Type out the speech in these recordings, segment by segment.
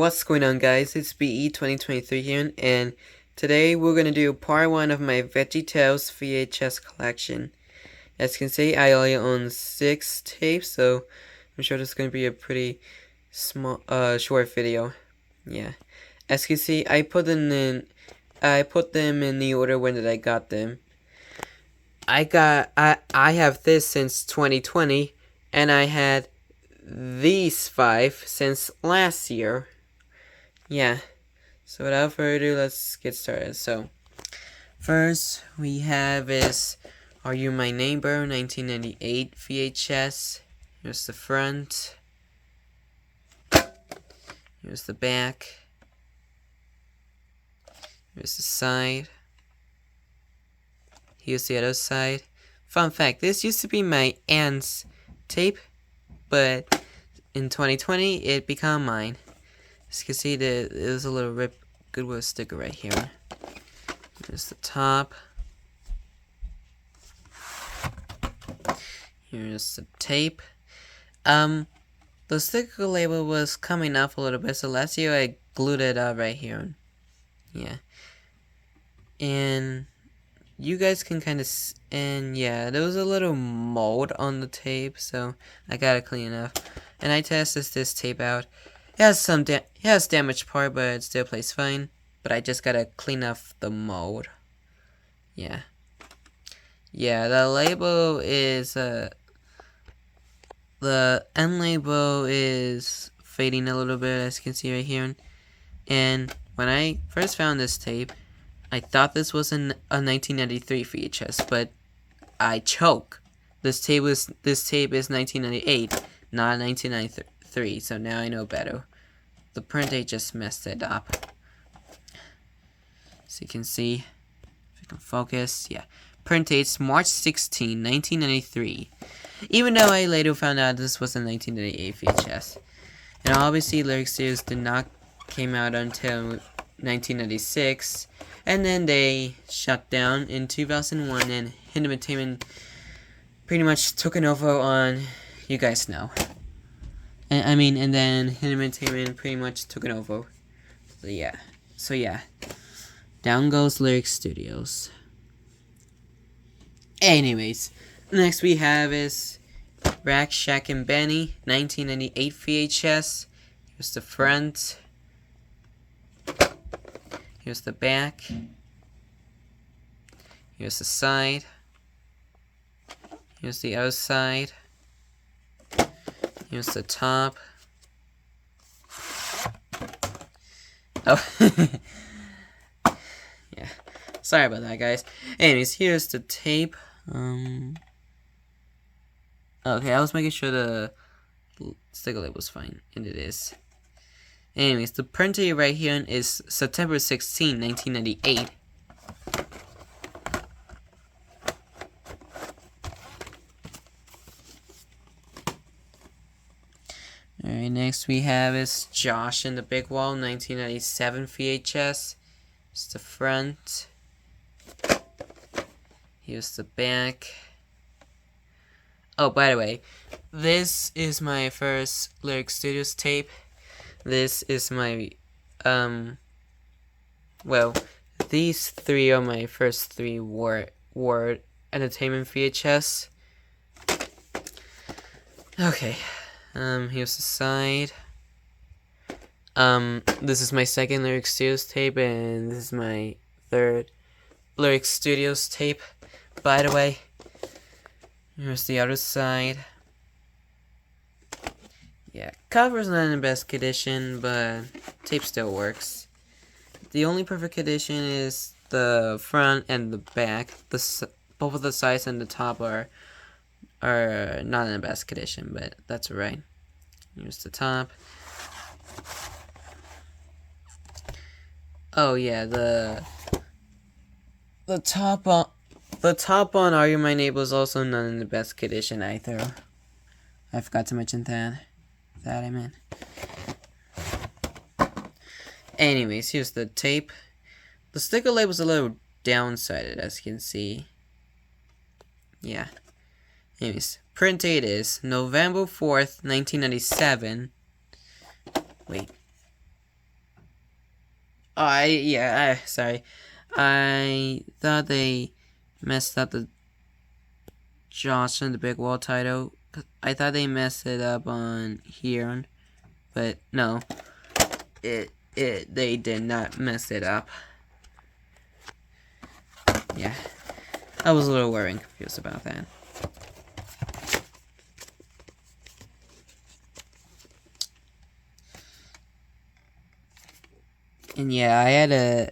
What's going on, guys? It's BE 2023 here, and today we're gonna do part 1 of my Veggietales VHS collection. As you can see, I only own 6 tapes, so I'm sure this is gonna be a pretty short video. Yeah. As you can see, I put them in the order when I got them. I have this since 2020, and I had these 5 since last year. Yeah, so without further ado, let's get started. So, first we have is Are You My Neighbor 1998 VHS. Here's the front. Here's the back. Here's the side. Here's the other side. Fun fact, this used to be my aunt's tape, but in 2020 it became mine. As you can see, there's a little Goodwill sticker right here. Here's the top. Here's the tape. The sticker label was coming off a little bit, so last year I glued it up right here. Yeah. And you guys can kind of, and yeah, there was a little mold on the tape, so I gotta clean it up. And I tested this tape out. It has damaged part, but it still plays fine. But I just gotta clean off the mold. Yeah. Yeah, the label is, the end label is fading a little bit, as you can see right here. And when I first found this tape, I thought this was a 1993 VHS, but I choke. This tape is 1998, not 1993, so now I know better. The print date just messed it up. So you can see, if you can focus, yeah. Print date's March 16, 1993. Even though I later found out this was a 1998 VHS. And obviously Lyric Studios did not came out until 1996. And then they shut down in 2001, and Hidden Entertainment pretty much took it over on, you guys know. And then Hidden Entertainment pretty much took it over. So yeah. Down goes Lyric Studios. Anyways, next we have is Rack, Shack, and Benny 1998 VHS. Here's the front. Here's the back. Here's the side. Here's the other side. Here's the top. Oh, yeah. Sorry about that, guys. Anyways, here's the tape. Okay, I was making sure the sticker label was fine, and it is. Anyways, the print date right here is September 16, 1998. Alright, next we have is Josh and the Big Wall 1997 VHS. It's the front. Here's the back. Oh, by the way, this is my first Lyric Studios tape. This is my, well, these 3 are my first 3 Word Entertainment VHS. Okay, here's the side. This is my second Lyric Studios tape, and this is my 3rd Lyric Studios tape, by the way. Here's the other side. Yeah, cover's not in the best condition, but tape still works. The only perfect condition is the front and the back. Both of the sides and the top are not in the best condition, but that's alright. Here's the top. Oh yeah, the top on Are You My Neighbor is also not in the best condition either. I forgot to mention that. Anyways, here's the tape. The sticker label's a little downsided, as you can see. Yeah. Anyways, print date is November 4th, 1997. Wait. Sorry. I thought they messed up the Josh and the Big Wall title. I thought they messed it up on here, but no, they did not mess it up. Yeah, I was a little worried and confused about that. And yeah, I had a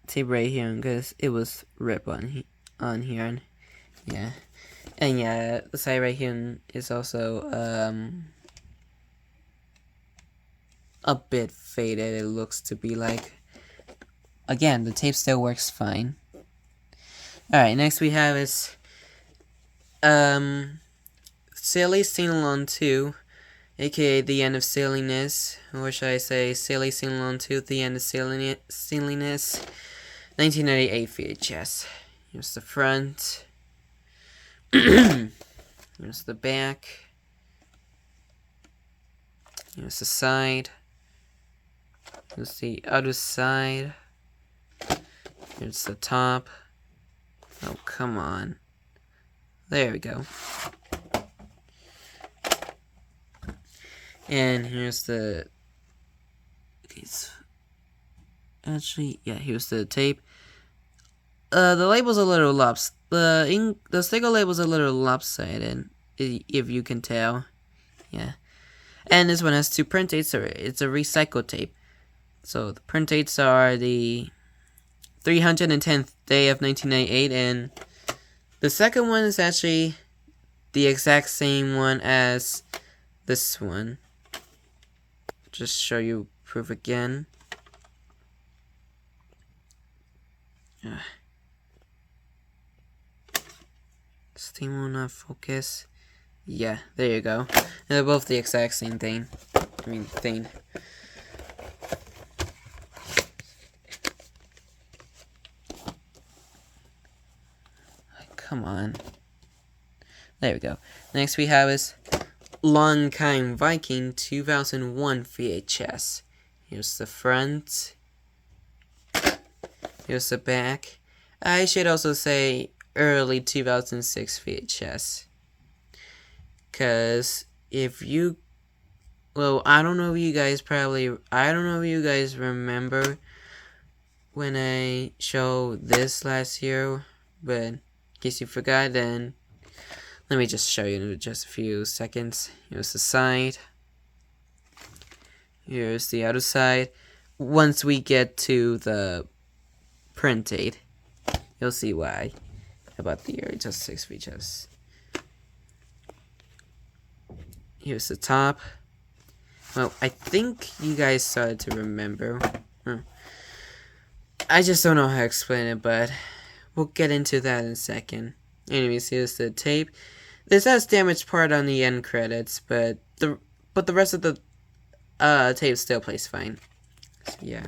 tape right here because it was ripped on here. Yeah. And yeah, the side right here is also a bit faded, it looks to be like. Again, the tape still works fine. Alright, next we have is Silly Sing-Along 2, aka The End of Silliness, or should I say Silly Sing-Along 2, The End of Silliness, 1998 VHS. Here's the front. Here's the back. Here's the side. Here's the other side. Here's the top. Oh, come on. There we go. And here's the... Actually, yeah, here's the tape. The label's a little the sticker label's a little lopsided, if you can tell. Yeah. And this one has two print dates. It's a recycled tape. So the print dates are the 310th day of 1998, and the second one is actually the exact same one as this one. Just show you proof again. Still will not focus. Yeah, there you go. And they're both the exact same thing. Thing. Come on. There we go. Next we have is Longtime Viking 2001 VHS. Here's the front. Here's the back. I should also say early 2006 VHS. Because if you... Well, I don't know if you guys remember when I showed this last year. But in case you forgot, then let me just show you in just a few seconds. Here's the side. Here's the other side. Once we get to the print date, you'll see why about the early 2006 VHS. Here's the top. Well, I think you guys started to remember. I just don't know how to explain it, but we'll get into that in a second. Anyways, here's the tape. This has damaged part on the end credits, but the rest of the tape still plays fine. So, yeah.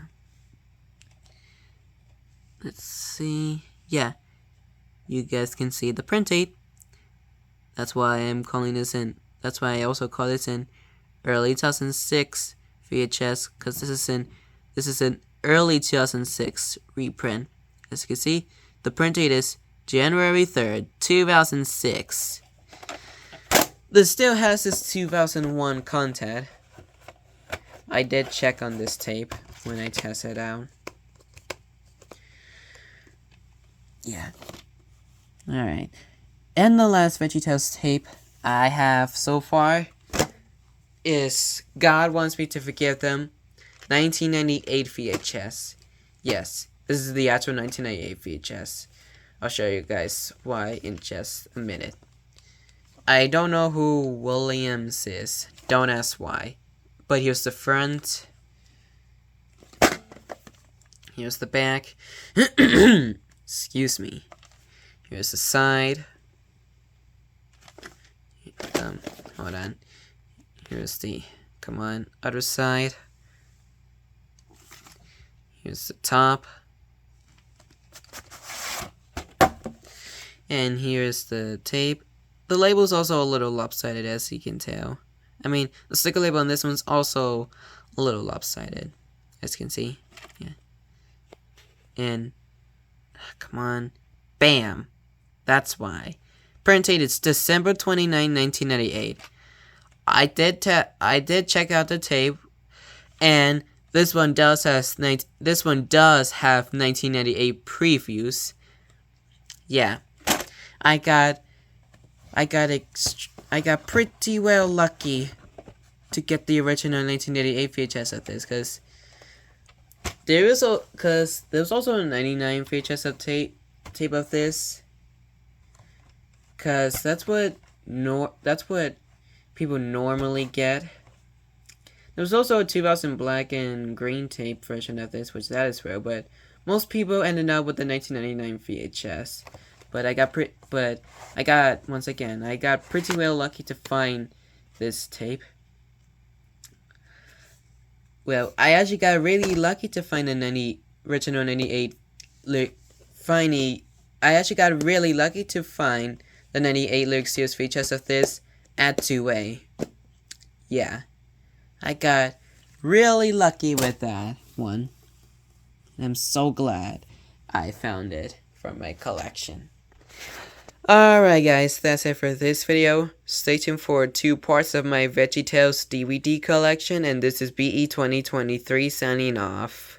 Let's see. Yeah. You guys can see the print date. That's why I'm calling this in. That's why I also call this in early 2006 VHS, because this is an early 2006 reprint. As you can see, the print date is January 3rd, 2006. This still has this 2001 content. I did check on this tape when I tested it out. Yeah. Alright. And the last Veggietales tape I have so far is God Wants Me to Forgive Them, 1998 VHS. Yes, this is the actual 1998 VHS. I'll show you guys why in just a minute. I don't know who Williams is. Don't ask why. But here's the front. Here's the back. Excuse me. Here's the side. Hold on. Here's the, other side. Here's the top. And here's the tape. The label's also a little lopsided, as you can tell. I mean, the sticker label on this one's also a little lopsided, as you can see. Yeah. in, come on, bam, that's why. Print date is December 29, 1998. I did check out the tape, and this one does have 1998 previews. Yeah, I got pretty well lucky to get the original 1988 VHS of this, because there was also a 99 VHS of tape of this, because that's what people normally get. There was also a 2000 black and green tape version of this, which that is rare, but most people ended up with the 1999 VHS. But I got pretty well lucky to find this tape. Well, I actually got really lucky to find the original 98 I actually got really lucky to find the 98 Lyric Series VHS of this at 2A. Yeah, I got really lucky with that one. I'm so glad I found it from my collection. Alright guys, that's it for this video. Stay tuned for 2 parts of my Veggietales DVD collection, and this is BE2023 signing off.